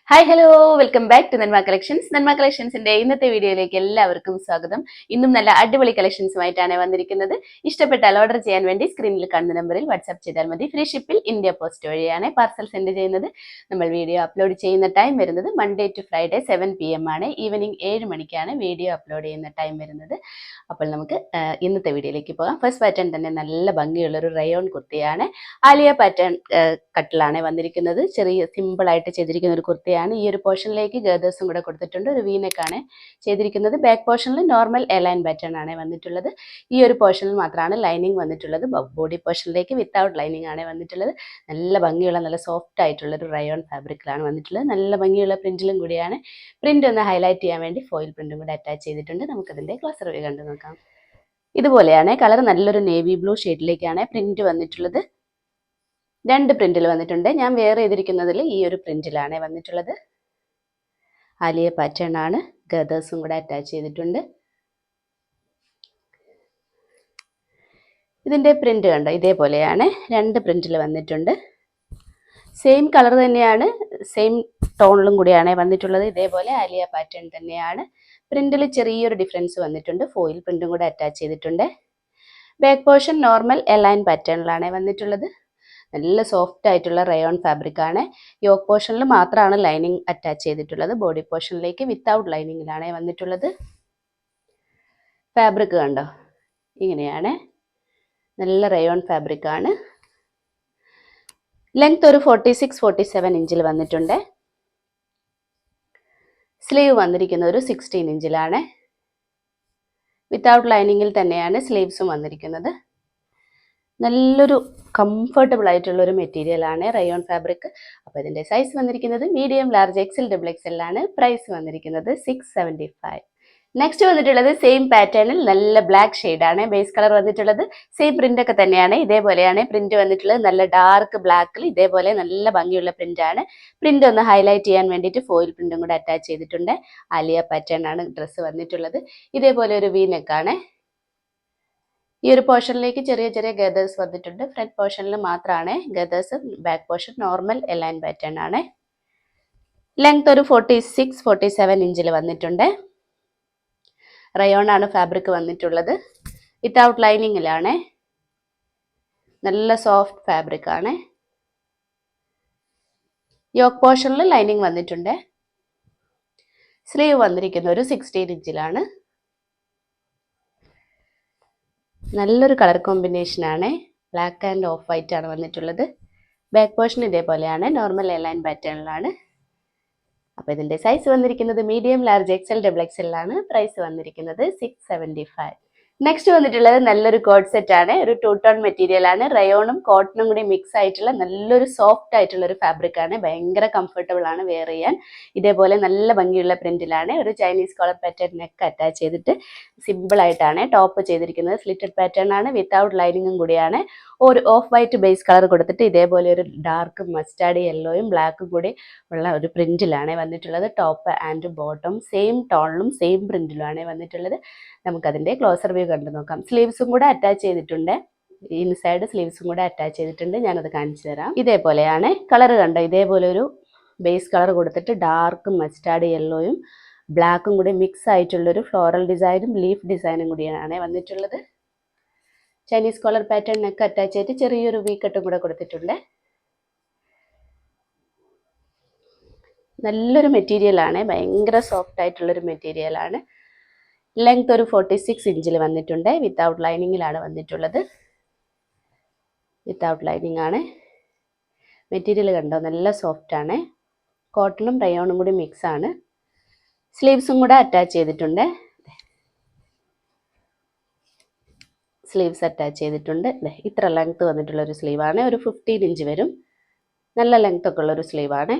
Hi hello welcome back to Nanma collections. Nanma കളക്ഷൻസിന്റെ ഇന്നത്തെ വീഡിയോയിലേക്ക് എല്ലാവർക്കും സ്വാഗതം. ഇന്നും നല്ല അടിപൊളി കളക്ഷൻസുമായിട്ടാണ് വന്നിരിക്കുന്നത്. ഇഷ്ടപ്പെട്ടാൽ ഓർഡർ ചെയ്യാൻ വേണ്ടി സ്ക്രീനിൽ കാണുന്ന നമ്പറിൽ വാട്സ്ആപ്പ് ചെയ്താൽ മതി. ഫ്രീ ഷിപ്പിൽ ഇന്ത്യ പോസ്റ്റ് വഴിയാണ് പാർസൽ സെൻഡ് ചെയ്യുന്നത്. നമ്മൾ വീഡിയോ അപ്ലോഡ് ചെയ്യുന്ന ടൈം വരുന്നത് മൺഡേ ടു ഫ്രൈഡേ 7 PM ആണ്. ഈവനിങ് 7 മണിക്കാണ് വീഡിയോ അപ്ലോഡ് ചെയ്യുന്ന ടൈം വരുന്നത്. അപ്പോൾ നമുക്ക് ഇന്നത്തെ വീഡിയോയിലേക്ക് പോകാം. ഫസ്റ്റ് പാറ്റേൺ തന്നെ നല്ല ഭംഗിയുള്ളൊരു റയോൺ കുർത്തിയാണ്. ആലിയ പാറ്റേൺ കട്ടിലാണ് വന്നിരിക്കുന്നത്. ചെറിയ സിമ്പിൾ ആയിട്ട് ചെയ്തിരിക്കുന്ന ഒരു കുർത്തി. ഈ ഒരു പോർഷനിലേക്ക് ഗേദേഴ്സും കൂടെ കൊടുത്തിട്ടുണ്ട്. ഒരു വീനെക്കാണ് ചെയ്തിരിക്കുന്നത്. ബാക്ക് പോർഷനിൽ നോർമൽ എലൈൻ പാറ്റേൺ ആണ് വന്നിട്ടുള്ളത്. ഈ ഒരു പോർഷനിൽ മാത്രമാണ് ലൈനിങ് വന്നിട്ടുള്ളത്. ബോഡി പോർഷനിലേക്ക് വിത്തൗട്ട് ലൈനിങ് ആണ് വന്നിട്ടുള്ളത്. നല്ല ഭംഗിയുള്ള നല്ല സോഫ്റ്റ് ആയിട്ടുള്ള ഒരു റയോൺ ഫാബ്രിക്കിലാണ് വന്നിട്ടുള്ളത്. നല്ല ഭംഗിയുള്ള പ്രിന്റിലും കൂടിയാണ്. പ്രിന്റ് ഒന്ന് ഹൈലൈറ്റ് ചെയ്യാൻ വേണ്ടി ഫോയിൽ പ്രിന്റും കൂടെ അറ്റാച്ച് ചെയ്തിട്ടുണ്ട്. നമുക്കതിന്റെ ക്ലോസർ വ്യൂ കണ്ടു നോക്കാം. ഇതുപോലെയാണ് കളർ. നല്ലൊരു നേവി ബ്ലൂ ഷെയ്ഡിലേക്കാണ് പ്രിന്റ് വന്നിട്ടുള്ളത്. രണ്ട് പ്രിന്റിൽ വന്നിട്ടുണ്ട്. ഞാൻ വെയർ ചെയ്തിരിക്കുന്നതിൽ ഈ ഒരു പ്രിന്റിലാണ് വന്നിട്ടുള്ളത്. ആലിയ പാറ്റേൺ ആണ്. ഗദേഴ്സും കൂടെ അറ്റാച്ച് ചെയ്തിട്ടുണ്ട്. ഇതിന്റെ പ്രിന്റ് കണ്ടോ, ഇതേപോലെയാണ്. രണ്ട് പ്രിന്റിൽ വന്നിട്ടുണ്ട്. സെയിം കളർ തന്നെയാണ്, സെയിം ടോണിലും കൂടിയാണ് വന്നിട്ടുള്ളത്. ഇതേപോലെ ആലിയ പാറ്റേൺ തന്നെയാണ്. പ്രിന്റിൽ ചെറിയൊരു ഡിഫറൻസ് വന്നിട്ടുണ്ട്. ഫോയിൽ പ്രിന്റും കൂടെ അറ്റാച്ച് ചെയ്തിട്ടുണ്ട്. ബാക്ക് പോർഷൻ നോർമൽ എലൈൻ പാറ്റേണിലാണ് വന്നിട്ടുള്ളത്. നല്ല സോഫ്റ്റ് ആയിട്ടുള്ള റയോൺ ഫാബ്രിക് ആണ്. യോക്ക് പോർഷനിൽ മാത്രമാണ് ലൈനിങ് അറ്റാച്ച് ചെയ്തിട്ടുള്ളത്. ബോഡി പോർഷനിലേക്ക് വിത്തൗട്ട് ലൈനിങ്ങിലാണ് വന്നിട്ടുള്ളത്. ഫാബ്രിക് കണ്ടോ, ഇങ്ങനെയാണ്. നല്ല റയോൺ ഫാബ്രിക് ആണ്. ലെങ്ത് ഒരു 46-47 ഇഞ്ചിൽ വന്നിട്ടുണ്ട്. സ്ലീവ് വന്നിരിക്കുന്നത് ഒരു 16 ഇഞ്ചിലാണ്. വിത്തൗട്ട് ലൈനിങ്ങിൽ തന്നെയാണ് സ്ലീവ്സും വന്നിരിക്കുന്നത്. നല്ലൊരു കംഫർട്ടബിൾ ആയിട്ടുള്ള ഒരു മെറ്റീരിയൽ ആണ് റയോൺ ഫാബ്രിക്. അപ്പോൾ ഇതിന്റെ സൈസ് വന്നിരിക്കുന്നത് medium, large, XL, double XL ആണ്. പ്രൈസ് വന്നിരിക്കുന്നത് 675. നെക്സ്റ്റ് വന്നിട്ടുള്ളത് സെയിം പാറ്റേണിൽ നല്ല ബ്ലാക്ക് ഷെയ്ഡാണ് ബേസ് കളർ വന്നിട്ടുള്ളത്. സെയിം പ്രിന്റ് ഒക്കെ തന്നെയാണ്. ഇതേപോലെയാണ് പ്രിന്റ് വന്നിട്ടുള്ളത്. നല്ല ഡാർക്ക് ബ്ലാക്കിൽ ഇതേപോലെ നല്ല ഭംഗിയുള്ള പ്രിന്റ് ആണ്. പ്രിന്റ് ഒന്ന് ഹൈലൈറ്റ് ചെയ്യാൻ വേണ്ടിയിട്ട് ഫോയിൽ പ്രിന്റും കൂടെ അറ്റാച്ച് ചെയ്തിട്ടുണ്ട്. ആലിയ പാറ്റേൺ ആണ് ഡ്രസ്സ് വന്നിട്ടുള്ളത്. ഇതേപോലെ ഒരു വി നെക്കാണ്. ഈ ഒരു പോർഷനിലേക്ക് ചെറിയ ചെറിയ ഗദേഴ്സ് വന്നിട്ടുണ്ട്. ഫ്രണ്ട് പോർഷനിൽ മാത്രമാണ് gathers. Back portion normal A line pattern ആണ്. ലെങ്ത് ഒരു 46-47 ഇഞ്ചിൽ വന്നിട്ടുണ്ട്. റയോൺ ആണ് ഫാബ്രിക് വന്നിട്ടുള്ളത്. വിത്തൗട്ട് ലൈനിങ്ങിലാണ്. നല്ല സോഫ്റ്റ് ഫാബ്രിക് ആണ്. യോക്ക് പോർഷനിൽ ലൈനിങ് വന്നിട്ടുണ്ട്. സ്ലീവ് വന്നിരിക്കുന്ന ഒരു 16 ഇഞ്ചിലാണ്. നല്ലൊരു കളർ കോമ്പിനേഷൻ ആണ്. ബ്ലാക്ക് ആൻഡ് ഓഫ് വൈറ്റ് ആണ് വന്നിട്ടുള്ളത്. ബാക്ക് പോർഷൻ ഇതേപോലെയാണ്. നോർമൽ എലൈൻ പാറ്റേണിലാണ്. അപ്പോൾ ഇതിന്റെ സൈസ് വന്നിരിക്കുന്നത് medium, large, XL, double XL ആണ്. പ്രൈസ് വന്നിരിക്കുന്നത് 675. നെക്സ്റ്റ് വന്നിട്ടുള്ളത് നല്ലൊരു കോഡ് സെറ്റ് ആണ്. ഒരു 2 ടോൺ മെറ്റീരിയൽ ആണ്. റയോണും കോട്ടണും കൂടി മിക്സ് ആയിട്ടുള്ള നല്ലൊരു സോഫ്റ്റ് ആയിട്ടുള്ള ഒരു ഫാബ്രിക് ആണ്. ഭയങ്കര കംഫർട്ടബിൾ ആണ് വെയർ ചെയ്യാൻ. ഇതേപോലെ നല്ല ഭംഗിയുള്ള പ്രിന്റിലാണ്. ഒരു Chinese collar pattern neck attach ചെയ്തിട്ട് സിമ്പിൾ ആയിട്ടാണ് ടോപ്പ് ചെയ്തിരിക്കുന്നത്. സ്ലിറ്റഡ് പാറ്റേൺ ആണ്. വിത്തൗട്ട് ലൈനിങ്ങും കൂടിയാണ്. ഒരു ഓഫ് വൈറ്റ് ബേസ് കളർ കൊടുത്തിട്ട് ഇതേപോലെ ഒരു ഡാർക്ക് മസ്റ്റാർഡ് യെല്ലോയും ബ്ലാക്കും കൂടി ഉള്ള ഒരു പ്രിന്റിലാണ് വന്നിട്ടുള്ളത്. ടോപ്പ് ആൻഡ് ബോട്ടം സെയിം ടോണിലും സെയിം പ്രിന്റിലുമാണ് വന്നിട്ടുള്ളത്. നമുക്കതിന്റെ ക്ലോസർ വ്യൂ കണ്ടു നോക്കാം. സ്ലീവ്സും കൂടെ അറ്റാച്ച് ചെയ്തിട്ടുണ്ട്. ഇൻസൈഡ് സ്ലീവ്സും കൂടെ അറ്റാച്ച് ചെയ്തിട്ടുണ്ട്. ഞാനത് കാണിച്ചു തരാം. ഇതേപോലെയാണ് കളർ കണ്ടോ. ഇതേപോലെ ഒരു ബേസ് കളർ കൊടുത്തിട്ട് ഡാർക്ക് മസ്റ്റാർഡ് യെല്ലോയും ബ്ലാക്കും കൂടി മിക്സ് ആയിട്ടുള്ളൊരു ഫ്ലോറൽ ഡിസൈനും ലീഫ് ഡിസൈനും കൂടിയാണ് വന്നിട്ടുള്ളത്. Chinese collar pattern neck attach ചെയ്തിട്ട് ചെറിയൊരു വി കട്ടും കൂടെ കൊടുത്തിട്ടുണ്ട്. നല്ലൊരു മെറ്റീരിയൽ ആണ്. ഭയങ്കര സോഫ്റ്റ് ആയിട്ടുള്ളൊരു മെറ്റീരിയൽ ആണ്. ലെങ്ത് ഒരു 46 ഇഞ്ചിൽ വന്നിട്ടുണ്ട്. വിത്തൗട്ട് ലൈനിങ്ങിലാണ് വന്നിട്ടുള്ളത്. വിത്തൗട്ട് ലൈനിങ് ആണ്. മെറ്റീരിയൽ കണ്ടോ, നല്ല സോഫ്റ്റ് ആണ്. കോട്ടണും റയോണും കൂടി മിക്സ് ആണ്. സ്ലീവ്സും കൂടെ അറ്റാച്ച് ചെയ്തിട്ടുണ്ട്. സ്ലീവ്സ് അറ്റാച്ച് ചെയ്തിട്ടുണ്ട്. ഇത്ര ലെങ്ത് വന്നിട്ടുള്ള ഒരു സ്ലീവാണ്. ഒരു 15 ഇഞ്ച് വരും. നല്ല ലെങ്ത് ഒക്കെ ഉള്ളൊരു സ്ലീവാണ്.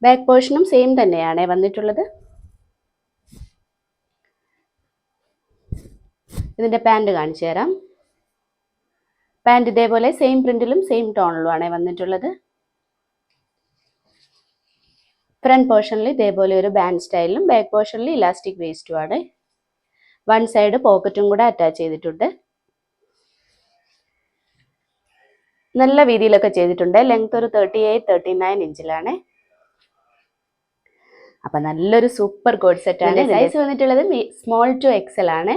ബാക്ക് പോർഷനും സെയിം തന്നെയാണ് വന്നിട്ടുള്ളത്. ഇതിന്റെ പാൻറ് കാണിച്ചു തരാം. പാൻറ് ഇതേപോലെ സെയിം പ്രിന്റിലും സെയിം ടോണിലുമാണ് വന്നിട്ടുള്ളത്. ഫ്രണ്ട് പോർഷനിൽ ഇതേപോലെ ഒരു ബാൻഡ് സ്റ്റൈലിലും ബാക്ക് പോർഷനിൽ ഇലാസ്റ്റിക് വേസ്റ്റും ആണ്. വൺ സൈഡ് പോക്കറ്റും കൂടെ അറ്റാച്ച് ചെയ്തിട്ടുണ്ട്. നല്ല വീതിയിലൊക്കെ ചെയ്തിട്ടുണ്ട്. ലെങ്ത് ഒരു 38-39 ഇഞ്ചിലാണ്. അപ്പം നല്ലൊരു സൂപ്പർ കോഡ് സെറ്റാണ്. സൈസ് വന്നിട്ടുള്ളത് സ്മോൾ ടു എക്സൽ ആണ്.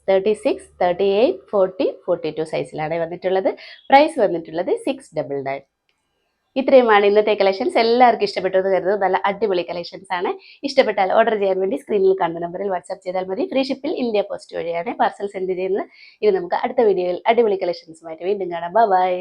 36, 38, 40, 42 സൈസിലാണ് വന്നിട്ടുള്ളത്. പ്രൈസ് വന്നിട്ടുള്ളത് 699. ഇത്രയുമാണ് ഇന്നത്തെ കളക്ഷൻസ്. എല്ലാവർക്കും ഇഷ്ടപ്പെട്ടു എന്ന് കരുതുന്നു. നല്ല അടിപൊളി കളക്ഷൻസ് ആണ്. ഇഷ്ടപ്പെട്ടാൽ ഓർഡർ ചെയ്യാൻ വേണ്ടി സ്ക്രീനിൽ കാണുന്ന നമ്പറിൽ വാട്സ്ആപ്പ് ചെയ്താൽ മതി. ഫ്രീ ഷിപ്പിൽ ഇന്ത്യ പോസ്റ്റ് വഴിയാണ് പാർസൽ സെൻഡ് ചെയ്യുന്നത്. ഇനി നമുക്ക് അടുത്ത വീഡിയോയിൽ അടിപൊളി കളക്ഷൻസുമായിട്ട് വീണ്ടും കാണാം. ബൈ.